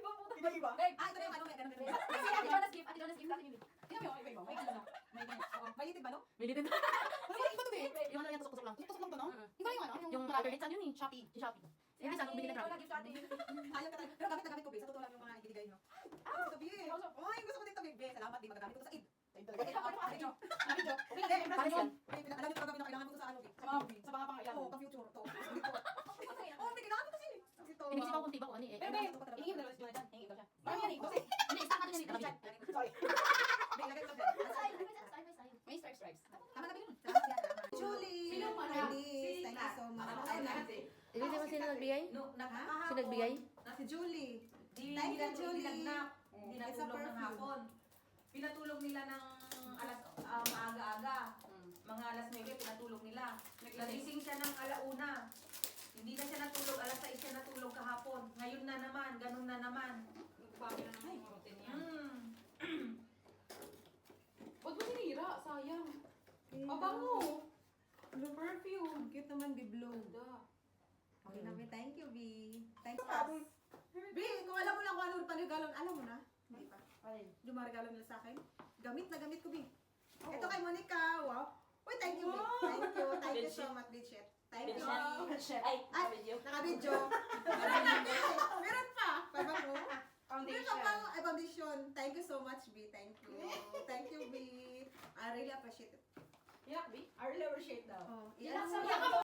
Iba po. Iba? Babe, Ah, ito na yung ano, may ganun. kasi Ate Jonas gift natin yun. Tingnan mo yung iba-iba. May ano na. May litid ba, no? May litid. Ano ba ito, be? Yung ano yan, tusok-tusok lang. Yung tusok lang to, no? Yung ano, Yung alternate saan yun eh? Shopee. Si Shopee. Hindi saan kung binili na Wala Shopee. gift sa atin. Ayaw ka tayo. Pero gamit na gamit ko, be. Sa totoo lang yung mga ibibigay nyo. Ito, be. Ay, gusto ko dito, be. Salamat, be. Magagamit ko sa Eid. Eid talaga. Video. Video. Okay lang, be. Paano yan? Alam niyo gagawin na kailangan ko to sa ano, be. Sa mga be. Sa mga pangailangan. Oo, ka-future. To. Oh, be. Kailangan ko kasi. Ito. Pinag-isipan ko kung tiba ko ano eh. Pero babe, ihingin mo na lang si Jonah dyan. Hingin daw siya. Marami yan eh. Kasi, Hindi, start natin yung Sorry. Be, ilagay ko dyan. may stripes. Tama na, be. Salamat yan. Julie. Sino mo na? Denise, thank you so much. Ay, Hindi naman sino nagbigay? No, nakakahapon. Sino nagbigay? si Julie. Di Thank you, nila Julie. dinagnap. It's a Dinatulog ng perfume. hapon. Pinatulog nila ng maaga-aga. Mga alas 9, pinatulog nila. Nagising siya ng alauna. Hindi na siya natulog, alas 6 siya natulog kahapon. Ngayon na naman, ganun na naman. Nagbago na naman yung routine niya. Ba't mo sinira? Sayang. Mabango. Ano perfume? Ang cute naman, be blue. Okay na, be. Thank you, be. Thank you. Be, kung alam mo lang kung ano panigalon, alam mo na. Hindi pa. Yung mga regalo nila sa akin. Gamit na gamit ko, be. Ito kay Monica. Wow. Uy, thank you, be. Thank you. Thank you so much, Bridget. Thank you. Ay, Naka-video. Meron pa. Pag ako. Meron pa pang foundation. Thank you so much, B. Thank you. Thank you, B. I really appreciate it. Yak, B. I really appreciate daw. Oh, Iyak iyan sa mo. iyak